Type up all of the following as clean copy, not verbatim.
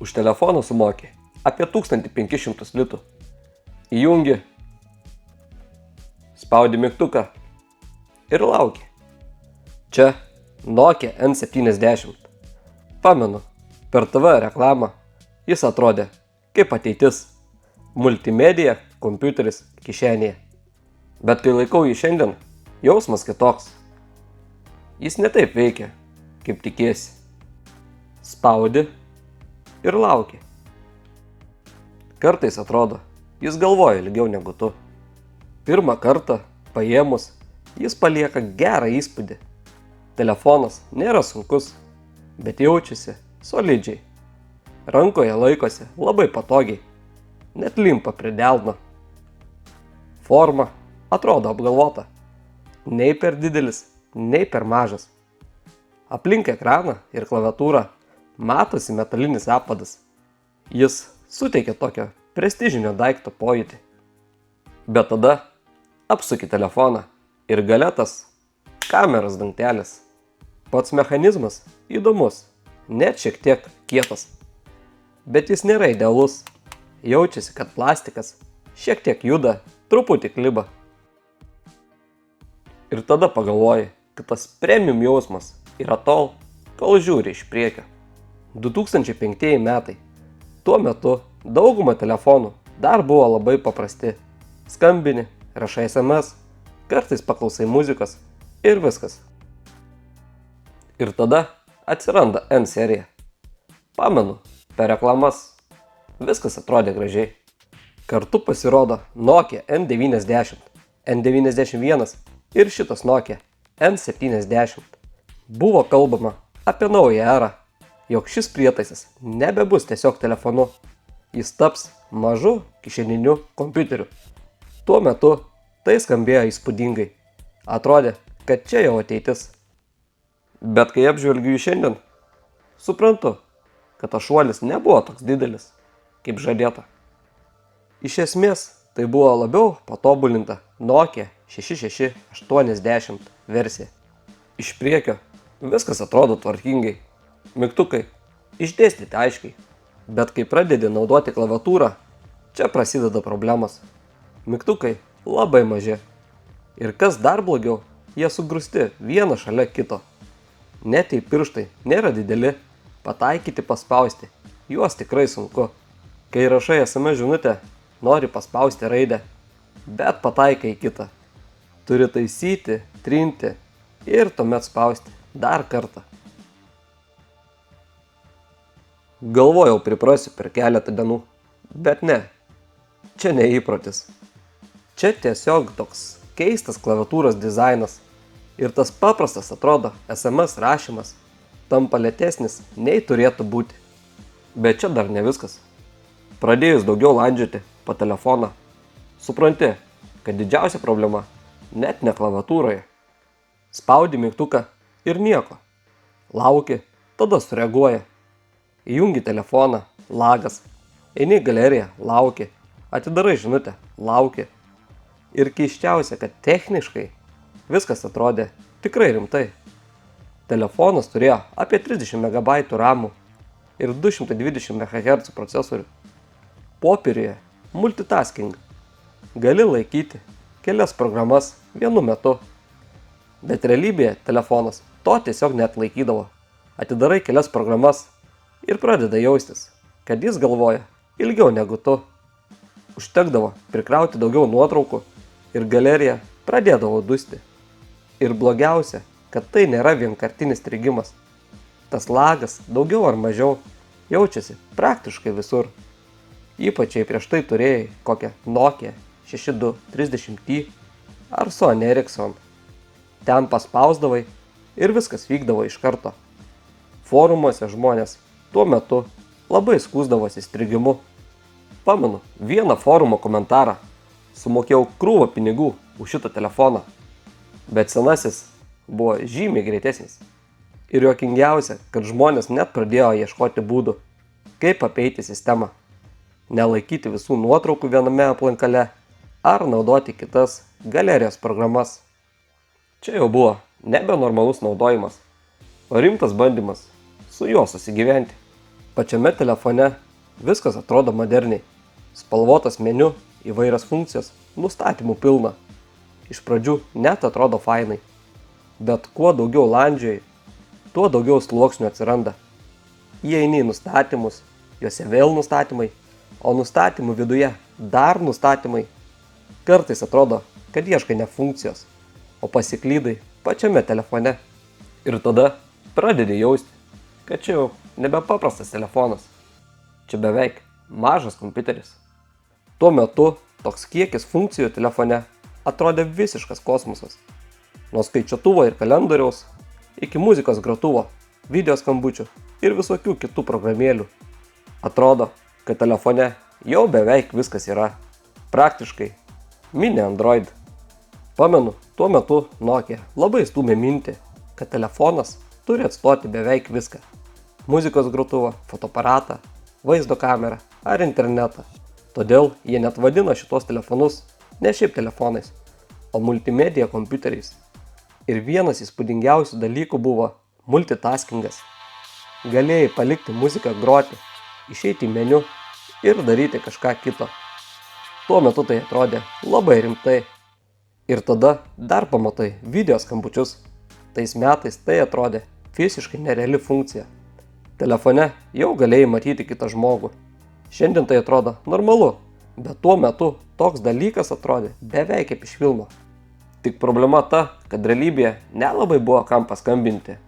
Už telefoną sumokė apie 1500 litų. Įjungi, spaudi mygtuką ir lauki. Čia Nokia N70. Pamenu, per TV reklamą jis atrodė kaip ateitis. Multimedija, kompiuteris kišenėje. Bet kai laikau jį šiandien, jausmas kitoks. Jis ne taip veikia, kaip tikėsi. Spaudi ir lauki. Kartais atrodo, jis galvoja ilgiau negu tu. Pirmą kartą paėmus, jis palieka gerą įspūdį. Telefonas nėra sunkus, bet jaučiasi solidžiai. Rankoje laikosi labai patogiai, net limpa prie delno. Forma atrodo apgalvota, nei per didelis, nei per mažas. Aplink ekraną ir klaviatūrą matosi metalinis apvadas. Jis suteikia tokio prestižinio daikto pojūtį. Bet tada apsuki telefoną ir gale tas kameros dangtelis. Pats mechanizmas įdomus, net šiek tiek kietas. Bet jis nėra idealus. Jaučiasi, kad plastikas šiek tiek juda, truputį kliba. Ir tada pagalvoji, kad tas premium jausmas yra tol, kol žiūri iš priekio. 2005 metai. Tuo metu dauguma telefonų dar buvo labai paprasti. Skambini, rašai SMS, kartais paklausai muzikos ir viskas. Ir tada atsiranda N serija. Pamenu, per reklamas viskas atrodė gražiai. Kartu pasirodo Nokia N90, N91 ir šitas Nokia N70. Buvo kalbama apie naują erą, jog šis prietaisas nebebus tiesiog telefonu. Jis taps mažu kišeniniu kompiuteriu. Tuo metu tai skambėjo įspūdingai. Atrodė, kad čia jau ateitis. Bet kai apžvelgiu jį šiandien, suprantu, kad tas šuolis nebuvo toks didelis, kaip žadėta. Iš esmės, tai buvo labiau patobulinta Nokia 6680 versija. Iš priekio viskas atrodo tvarkingai. Mygtukai išdėstyti aiškiai. Bet kai pradedi naudoti klaviatūrą, čia prasideda problemos. Mygtukai labai maži. Ir kas dar blogiau, jie sugrūsti vieną šalia kito. Net jei pirštai nėra dideli, pataikyti paspausti, juos tikrai sunku. Kai rašai SMS žinutę, nori paspausti raidę, bet pataikai į kitą. Turi taisyti, trinti ir tuomet spausti dar kartą. Galvojau priprasiu per keletą dienų, bet ne, čia ne įprotis. Čia tiesiog toks keistas klaviatūros dizainas ir tas paprastas atrodo SMS rašymas tampa lėtesnis nei turėtų būti. Bet čia dar ne viskas. Pradėjus daugiau landžioti po telefoną, supranti, kad didžiausia problema net ne klaviatūroje. Spaudi mygtuką ir nieko. Lauki, tada sureaguoja. Įjungi telefoną, lagas. Eini į galeriją, lauki. Atidarai žinutę, lauki. Ir keisčiausia, kad techniškai viskas atrodė tikrai rimtai. Telefonas turėjo apie 30 MB RAM ir 220 MHz procesorių. Popieriuje multitasking. Gali laikyti kelias programas vienu metu. Bet realybėje telefonas to tiesiog net laikydavo. Atidarai kelias programas ir pradeda jaustis, kad jis galvoja ilgiau negu tu. Užtekdavo prikrauti daugiau nuotraukų ir galerija pradėdavo dusti. Ir blogiausia, kad tai nėra vienkartinis strigimas. Tas lagas daugiau ar mažiau jaučiasi praktiškai visur. Ypač jei prieš tai turėjai kokią Nokia 6230i ar Sony Ericsson. Ten paspausdavai ir viskas vykdavo iš karto. Forumuose žmonės tuo metu labai skųsdavosi strigimu. Pamenu vieną forumo komentarą. Sumokėjau krūvą pinigų už šitą telefoną. Bet senasis buvo žymiai greitesnis. Ir juokingiausia, kad žmonės net pradėjo ieškoti būdų, kaip apeiti sistemą. Nelaikyti visų nuotraukų viename aplankale ar naudoti kitas galerijos programas. Čia jau buvo nebe normalus naudojimas, o rimtas bandymas su juo susigyventi. pačiame telefone viskas atrodo moderniai. Spalvotas meniu, įvairias funkcijas, nustatymų pilna. Iš pradžių net atrodo fainai. Bet kuo daugiau landžioji, tuo daugiau sluoksnių atsiranda. Įeini į nustatymus, juose vėl nustatymai, o nustatymų viduje dar nustatymai. Kartais atrodo, kad ieškai ne funkcijos, o pasiklydai pačiame telefone. Ir tada pradedi jausti, kad čia jau nebepaprastas telefonas. Čia beveik mažas kompiuteris. Tuo metu toks kiekis funkcijų telefone atrodė visiškas kosmosas. Nuo skaičiuotuvo ir kalendoriaus iki muzikos grotuvo, video skambučių ir visokių kitų programėlių. Atrodo, kad telefone jau beveik viskas yra. Praktiškai mini Android. Pamenu, tuo metu Nokia labai stūmė mintį, kad telefonas turi atstoti beveik viską. Muzikos grotuvą, fotoaparatą, vaizdo kamerą ar internetą. Todėl jie net vadino šitos telefonus ne šiaip telefonais, o multimedia kompiuteriais. Ir vienas įspūdingiausių dalykų buvo multitaskingas. Galėjai palikti muziką groti, išeiti į meniu ir daryti kažką kito. Tuo metu tai atrodė labai rimtai. Ir tada dar pamatai video skambučius. Tais metais tai atrodė fiziškai nereali funkcija. Telefone jau galėjai matyti kitą žmogų. Šiandien tai atrodo normalu, bet tuo metu toks dalykas atrodė beveik kaip iš filmo. Tik problema ta, kad realybėje nelabai buvo kam paskambinti.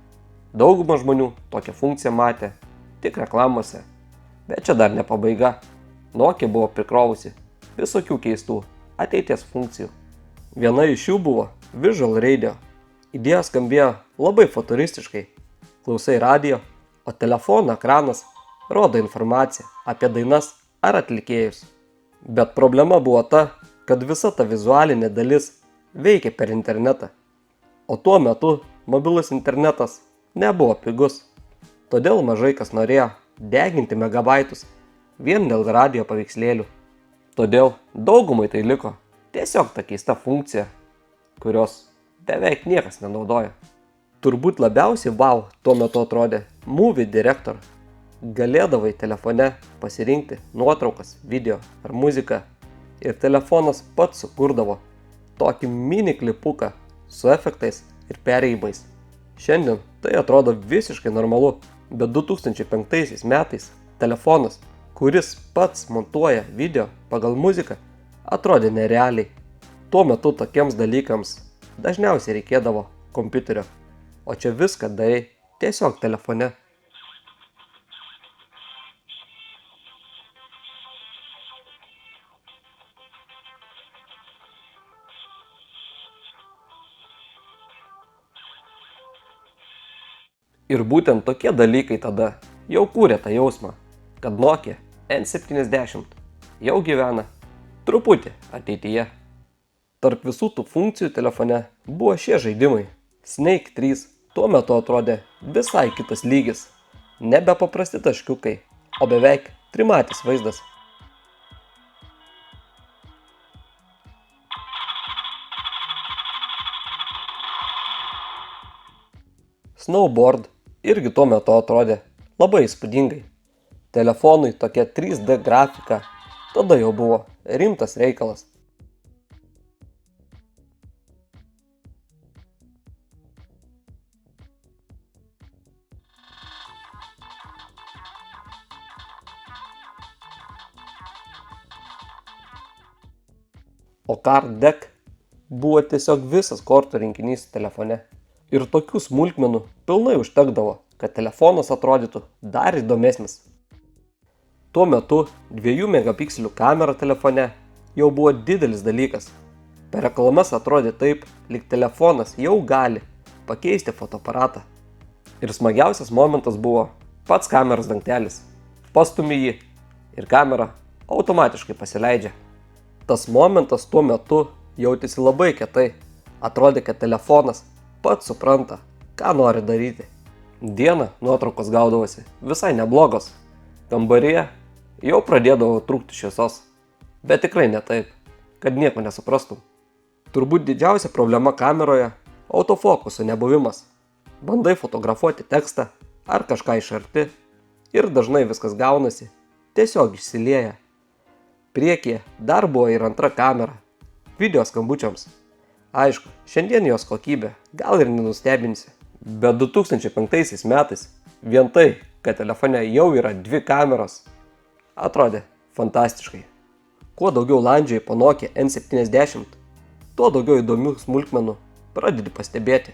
Dauguma žmonių tokią funkciją matė tik reklamose. Bet čia dar ne pabaiga. Nokia buvo prikrovusi visokių keistų ateities funkcijų. Viena iš jų buvo Visual Radio. Idėja skambėjo labai futuristiškai. Klausai radijo, o telefono ekranas rodo informaciją apie dainas ar atlikėjus. Bet problema buvo ta, kad visa ta vizualinė dalis veikia per internetą. O tuo metu mobilus internetas nebuvo pigus. Todėl mažai kas norėjo deginti megabaitus vien dėl radijo paveikslėlių. Todėl daugumai tai liko tiesiog ta keista funkcija, kurios beveik niekas nenaudoja. Turbūt labiausiai wow tuo metu atrodė Movie Director. Galėdavai telefone pasirinkti nuotraukas, video ar muziką ir telefonas pats sukurdavo tokį mini klipuką su efektais ir perėjimais. Šiandien tai atrodo visiškai normalu, bet 2005 metais telefonas, kuris pats montuoja video pagal muziką, atrodė nerealiai. Tuo metu tokiems dalykams dažniausiai reikėdavo kompiuterio, o čia viską darai tiesiog telefone. Ir būtent tokie dalykai tada jau kūrė tą jausmą, kad Nokia N70 jau gyvena truputį ateityje. Tarp visų tų funkcijų telefone buvo šie žaidimai. Snake 3 tuo metu atrodė visai kitas lygis. Nebe paprasti taškiukai, o beveik trimatis vaizdas. Snowboard irgi tuo metu atrodė labai įspūdingai. Telefonui tokia 3D grafika tada jau buvo rimtas reikalas. O Card Deck buvo tiesiog visas kortų rinkinys telefone. Ir tokių smulkmenų pilnai užtekdavo, kad telefonas atrodytų dar įdomesnis. Tuo metu 2 megapikselių kamera telefone jau buvo didelis dalykas. Per reklamas atrodė taip, lyg telefonas jau gali pakeisti fotoaparatą. Ir smagiausias momentas buvo pats kameros dangtelis. Pastumi jį ir kamera automatiškai pasileidžia. Tas momentas tuo metu jautėsi labai kietai. Atrodė, kad telefonas pats supranta, ką nori daryti. Dieną nuotraukos gaudavosi visai neblogos. Kambaryje jau pradėdavo trūkti šviesos. Bet tikrai ne taip, kad nieko nesuprastum. Turbūt didžiausia problema kameroje – autofokuso nebuvimas. Bandai fotografuoti tekstą ar kažką iš arti ir dažnai viskas gaunasi, tiesiog išsilieja. Priekyje dar buvo ir antra kamera, video skambučiams. Aišku, šiandien jos kokybė gal ir nenustebinsi, bet 2005 metais vien tai, kad telefone jau yra 2 kameros, atrodė fantastiškai. Kuo daugiau landžiai po Nokia N70, tuo daugiau įdomių smulkmenų pradedi pastebėti.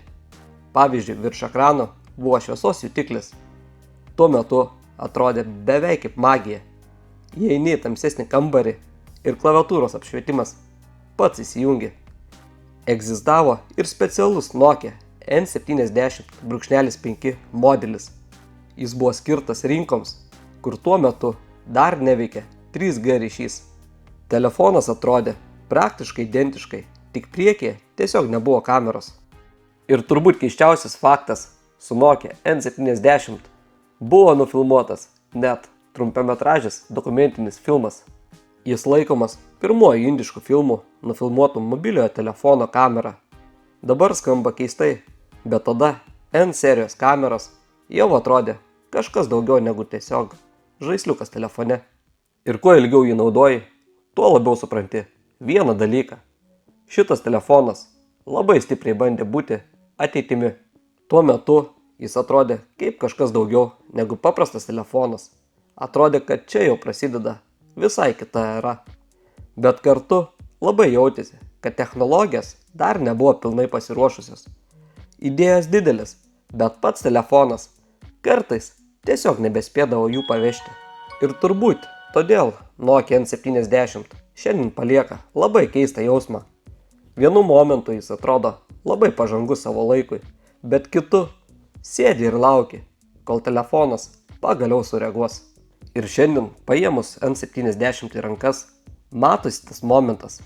Pavyzdžiui, virš ekrano buvo šviesos jutiklis. Tuo metu atrodė beveik kaip magija. Įeini į tamsesnį kambarį ir klaviatūros apšvietimas pats įsijungi. Egzistavo ir specialus Nokia N70-5 modelis. Jis buvo skirtas rinkoms, kur tuo metu dar neveikė 3G ryšys. Telefonas atrodė praktiškai identiškai, tik priekyje tiesiog nebuvo kameros. Ir turbūt keisčiausias faktas, su Nokia N70 buvo nufilmuotas net trumpametražis dokumentinis filmas. Jis laikomas pirmuoju indišku filmu nufilmuotų mobiliojo telefono kamera. Dabar skamba keistai, bet tada N serijos kameros jau atrodė kažkas daugiau negu tiesiog žaisliukas telefone. Ir kuo ilgiau jį naudoji, tuo labiau supranti vieną dalyką. Šitas telefonas labai stipriai bandė būti ateitimi. Tuo metu jis atrodė kaip kažkas daugiau negu paprastas telefonas. Atrodė, kad čia jau prasideda visai kita era. Bet kartu labai jautėsi, kad technologijos dar nebuvo pilnai pasiruošusios. Idėjos didelis, bet pats telefonas kartais tiesiog nebespėdavo jų pavežti. Ir turbūt todėl Nokia N70 šiandien palieka labai keistą jausmą. Vienu momentu jis atrodo labai pažangus savo laikui, bet kitu sėdi ir lauki, kol telefonas pagaliau sureaguos. Ir šiandien paėmus N70 į rankas, matosi tas momentas,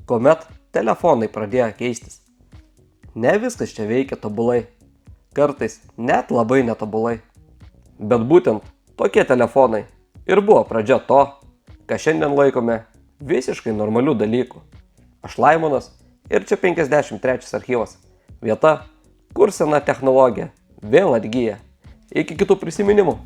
kuomet telefonai pradėjo keistis. Ne viskas čia veikia tobulai, kartais net labai netobulai. Bet būtent tokie telefonai ir buvo pradžia to, ką šiandien laikome visiškai normalių dalykų. Aš Laimonas ir čia 53 archyvas. Vieta, kur sena technologija vėl atgyja. Iki kitų prisiminimų.